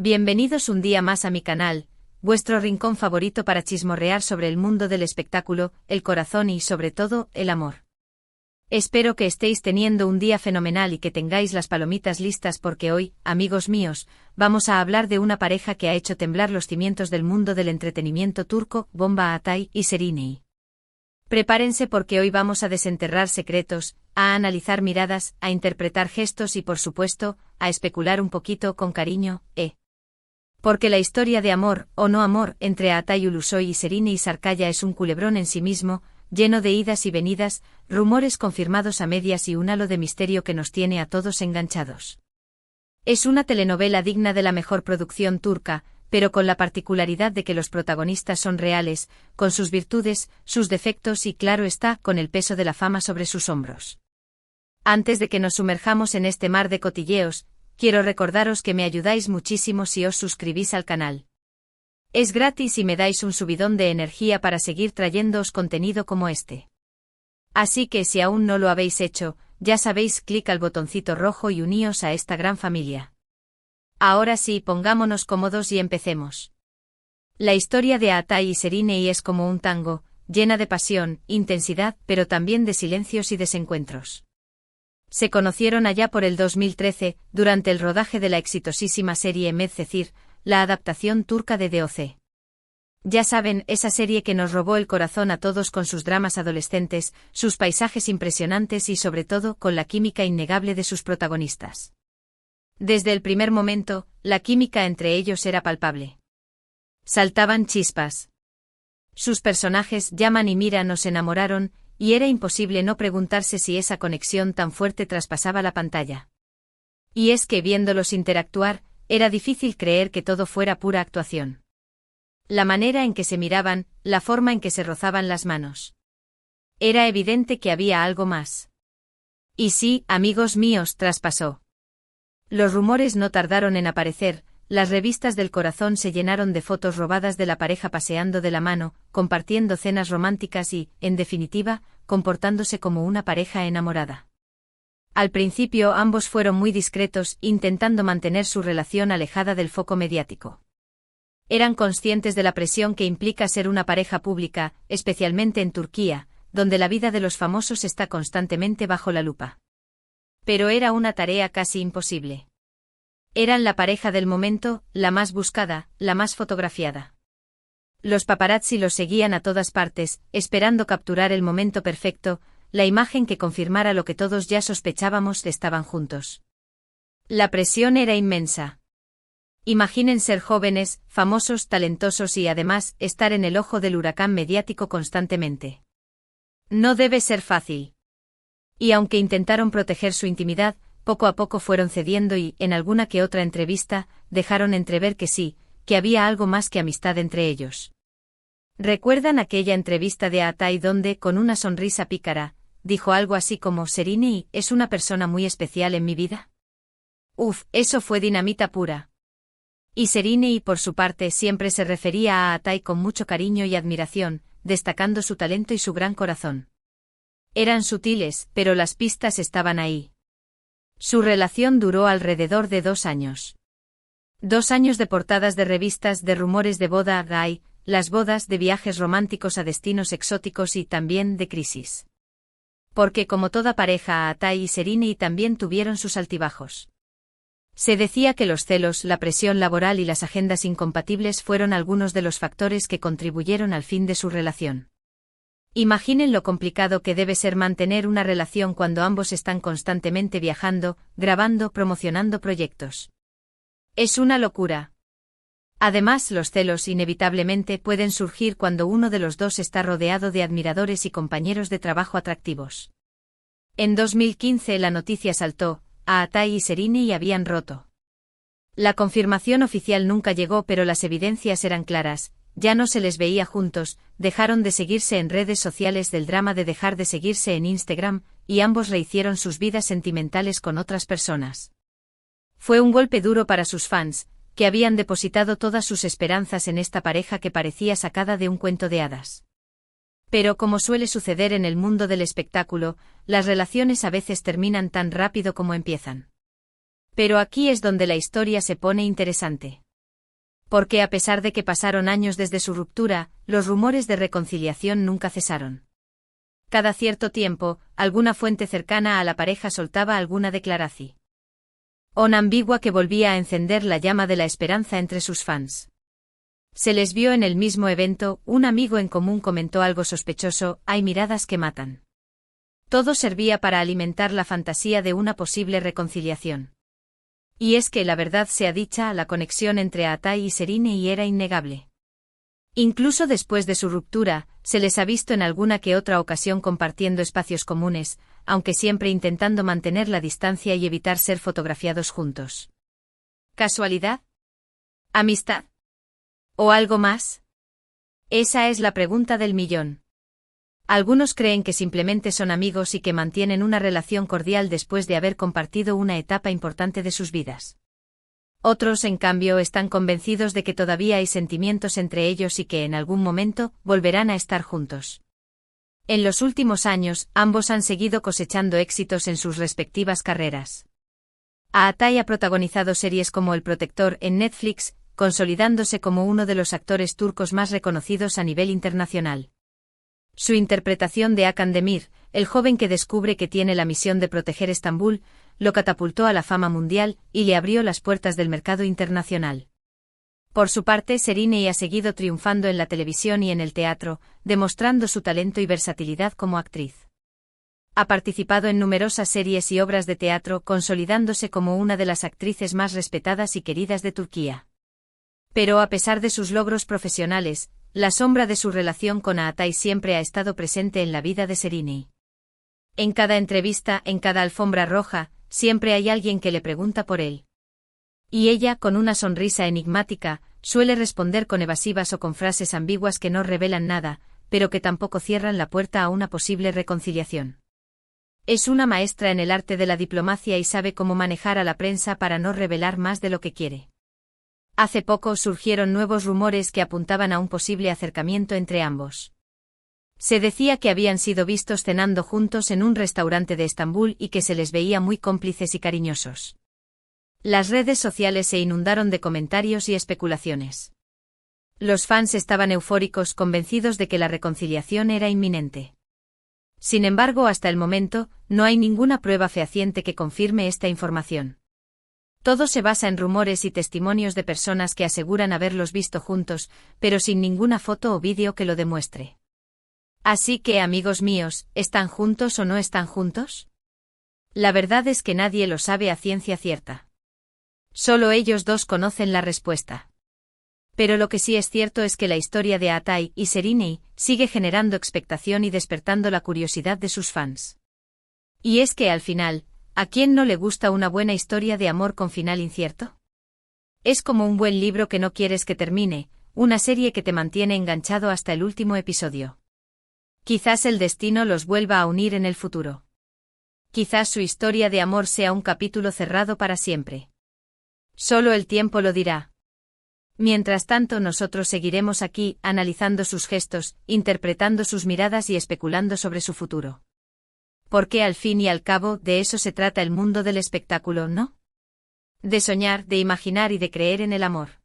Bienvenidos un día más a mi canal, vuestro rincón favorito para chismorrear sobre el mundo del espectáculo, el corazón y, sobre todo, el amor. Espero que estéis teniendo un día fenomenal y que tengáis las palomitas listas porque hoy, amigos míos, vamos a hablar de una pareja que ha hecho temblar los cimientos del mundo del entretenimiento turco, Bomba Atay y Serenay. Prepárense porque hoy vamos a desenterrar secretos, a analizar miradas, a interpretar gestos y por supuesto, a especular un poquito con cariño, Porque la historia de amor, o no amor, entre Atay Ulusoy y Serenay Sarkaya es un culebrón en sí mismo, lleno de idas y venidas, rumores confirmados a medias y un halo de misterio que nos tiene a todos enganchados. Es una telenovela digna de la mejor producción turca, pero con la particularidad de que los protagonistas son reales, con sus virtudes, sus defectos y claro está, con el peso de la fama sobre sus hombros. Antes de que nos sumerjamos en este mar de cotilleos, quiero recordaros que me ayudáis muchísimo si os suscribís al canal. Es gratis y me dais un subidón de energía para seguir trayéndoos contenido como este. Así que si aún no lo habéis hecho, ya sabéis, clic al botoncito rojo y uníos a esta gran familia. Ahora sí, pongámonos cómodos y empecemos. La historia de Atay y Serenay es como un tango, llena de pasión, intensidad, pero también de silencios y desencuentros. Se conocieron allá por el 2013, durante el rodaje de la exitosísima serie Medcezir, la adaptación turca de DOC. Ya saben, esa serie que nos robó el corazón a todos con sus dramas adolescentes, sus paisajes impresionantes y sobre todo con la química innegable de sus protagonistas. Desde el primer momento, la química entre ellos era palpable. Saltaban chispas. Sus personajes, Yaman y Mira, nos enamoraron, y era imposible no preguntarse si esa conexión tan fuerte traspasaba la pantalla. Y es que viéndolos interactuar, era difícil creer que todo fuera pura actuación. La manera en que se miraban, la forma en que se rozaban las manos. Era evidente que había algo más. Y sí, amigos míos, traspasó. Los rumores no tardaron en aparecer, las revistas del corazón se llenaron de fotos robadas de la pareja paseando de la mano, compartiendo cenas románticas y, en definitiva, comportándose como una pareja enamorada. Al principio ambos fueron muy discretos, intentando mantener su relación alejada del foco mediático. Eran conscientes de la presión que implica ser una pareja pública, especialmente en Turquía, donde la vida de los famosos está constantemente bajo la lupa. Pero era una tarea casi imposible. Eran la pareja del momento, la más buscada, la más fotografiada. Los paparazzi los seguían a todas partes, esperando capturar el momento perfecto, la imagen que confirmara lo que todos ya sospechábamos: estaban juntos. La presión era inmensa. Imaginen ser jóvenes, famosos, talentosos y además estar en el ojo del huracán mediático constantemente. No debe ser fácil. Y aunque intentaron proteger su intimidad, poco a poco fueron cediendo y, en alguna que otra entrevista, dejaron entrever que sí, que había algo más que amistad entre ellos. ¿Recuerdan aquella entrevista de Atay donde, con una sonrisa pícara, dijo algo así como: Serenay es una persona muy especial en mi vida? Uf, eso fue dinamita pura. Y Serenay, por su parte, siempre se refería a Atay con mucho cariño y admiración, destacando su talento y su gran corazón. Eran sutiles, pero las pistas estaban ahí. Su relación duró alrededor de 2 años. 2 años de portadas de revistas, de rumores de boda gay, las bodas, de viajes románticos a destinos exóticos y también de crisis. Porque como toda pareja, Atay y Serenay también tuvieron sus altibajos. Se decía que los celos, la presión laboral y las agendas incompatibles fueron algunos de los factores que contribuyeron al fin de su relación. Imaginen lo complicado que debe ser mantener una relación cuando ambos están constantemente viajando, grabando, promocionando proyectos. Es una locura. Además, los celos inevitablemente pueden surgir cuando uno de los dos está rodeado de admiradores y compañeros de trabajo atractivos. En 2015 la noticia saltó: Atay y Serenay habían roto. La confirmación oficial nunca llegó, pero las evidencias eran claras. Ya no se les veía juntos, dejaron de seguirse en redes sociales del drama de dejar de seguirse en Instagram, y ambos rehicieron sus vidas sentimentales con otras personas. Fue un golpe duro para sus fans, que habían depositado todas sus esperanzas en esta pareja que parecía sacada de un cuento de hadas. Pero como suele suceder en el mundo del espectáculo, las relaciones a veces terminan tan rápido como empiezan. Pero aquí es donde la historia se pone interesante. Porque a pesar de que pasaron años desde su ruptura, los rumores de reconciliación nunca cesaron. Cada cierto tiempo, alguna fuente cercana a la pareja soltaba alguna declaración ambigua que volvía a encender la llama de la esperanza entre sus fans. Se les vio en el mismo evento, un amigo en común comentó algo sospechoso: hay miradas que matan. Todo servía para alimentar la fantasía de una posible reconciliación. Y es que la verdad sea dicha, la conexión entre Atai y Serrini era innegable. Incluso después de su ruptura, se les ha visto en alguna que otra ocasión compartiendo espacios comunes, aunque siempre intentando mantener la distancia y evitar ser fotografiados juntos. ¿Casualidad? ¿Amistad? ¿O algo más? Esa es la pregunta del millón. Algunos creen que simplemente son amigos y que mantienen una relación cordial después de haber compartido una etapa importante de sus vidas. Otros, en cambio, están convencidos de que todavía hay sentimientos entre ellos y que en algún momento volverán a estar juntos. En los últimos años, ambos han seguido cosechando éxitos en sus respectivas carreras. Atai ha protagonizado series como El Protector en Netflix, consolidándose como uno de los actores turcos más reconocidos a nivel internacional. Su interpretación de Hakan Demir, el joven que descubre que tiene la misión de proteger Estambul, lo catapultó a la fama mundial y le abrió las puertas del mercado internacional. Por su parte, Serrini ha seguido triunfando en la televisión y en el teatro, demostrando su talento y versatilidad como actriz. Ha participado en numerosas series y obras de teatro, consolidándose como una de las actrices más respetadas y queridas de Turquía. Pero a pesar de sus logros profesionales, la sombra de su relación con Atai siempre ha estado presente en la vida de Serrini. En cada entrevista, en cada alfombra roja, siempre hay alguien que le pregunta por él. Y ella, con una sonrisa enigmática, suele responder con evasivas o con frases ambiguas que no revelan nada, pero que tampoco cierran la puerta a una posible reconciliación. Es una maestra en el arte de la diplomacia y sabe cómo manejar a la prensa para no revelar más de lo que quiere. Hace poco surgieron nuevos rumores que apuntaban a un posible acercamiento entre ambos. Se decía que habían sido vistos cenando juntos en un restaurante de Estambul y que se les veía muy cómplices y cariñosos. Las redes sociales se inundaron de comentarios y especulaciones. Los fans estaban eufóricos, convencidos de que la reconciliación era inminente. Sin embargo, hasta el momento, no hay ninguna prueba fehaciente que confirme esta información. Todo se basa en rumores y testimonios de personas que aseguran haberlos visto juntos, pero sin ninguna foto o vídeo que lo demuestre. Así que, amigos míos, ¿están juntos o no están juntos? La verdad es que nadie lo sabe a ciencia cierta. Solo ellos dos conocen la respuesta. Pero lo que sí es cierto es que la historia de Atai y Serrini sigue generando expectación y despertando la curiosidad de sus fans. Y es que al final, ¿a quién no le gusta una buena historia de amor con final incierto? Es como un buen libro que no quieres que termine, una serie que te mantiene enganchado hasta el último episodio. Quizás el destino los vuelva a unir en el futuro. Quizás su historia de amor sea un capítulo cerrado para siempre. Solo el tiempo lo dirá. Mientras tanto, nosotros seguiremos aquí, analizando sus gestos, interpretando sus miradas y especulando sobre su futuro. Porque al fin y al cabo, de eso se trata el mundo del espectáculo, ¿no? De soñar, de imaginar y de creer en el amor.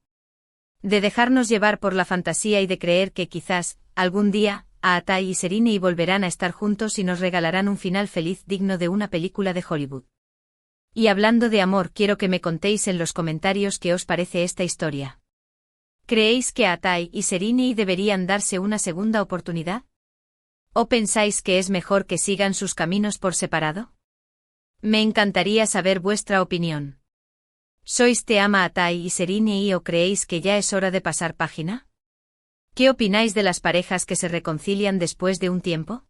De dejarnos llevar por la fantasía y de creer que quizás, algún día, Atai y Serrini volverán a estar juntos y nos regalarán un final feliz digno de una película de Hollywood. Y hablando de amor, quiero que me contéis en los comentarios qué os parece esta historia. ¿Creéis que Atai y Serrini deberían darse una segunda oportunidad? ¿O pensáis que es mejor que sigan sus caminos por separado? Me encantaría saber vuestra opinión. ¿Sois team Atai y Serrini o creéis que ya es hora de pasar página? ¿Qué opináis de las parejas que se reconcilian después de un tiempo?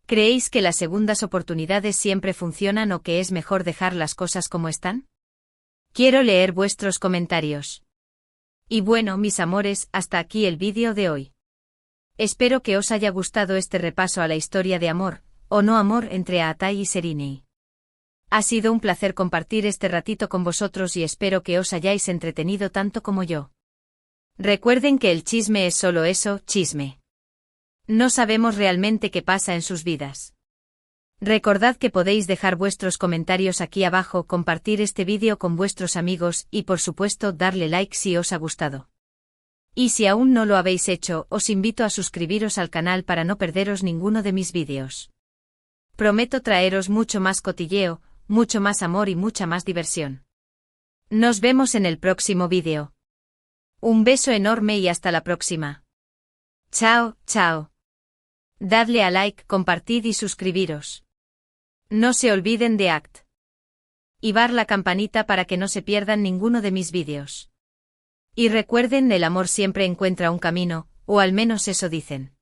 ¿Creéis que las segundas oportunidades siempre funcionan o que es mejor dejar las cosas como están? Quiero leer vuestros comentarios. Y bueno, mis amores, hasta aquí el vídeo de hoy. Espero que os haya gustado este repaso a la historia de amor, o no amor, entre Atai y Serrini. Ha sido un placer compartir este ratito con vosotros y espero que os hayáis entretenido tanto como yo. Recuerden que el chisme es solo eso, chisme. No sabemos realmente qué pasa en sus vidas. Recordad que podéis dejar vuestros comentarios aquí abajo, compartir este vídeo con vuestros amigos y por supuesto darle like si os ha gustado. Y si aún no lo habéis hecho, os invito a suscribiros al canal para no perderos ninguno de mis vídeos. Prometo traeros mucho más cotilleo, mucho más amor y mucha más diversión. Nos vemos en el próximo vídeo. Un beso enorme y hasta la próxima. Chao, chao. Dadle a like, compartid y suscribiros. No se olviden de activar la campanita para que no se pierdan ninguno de mis vídeos. Y recuerden, el amor siempre encuentra un camino, o al menos eso dicen.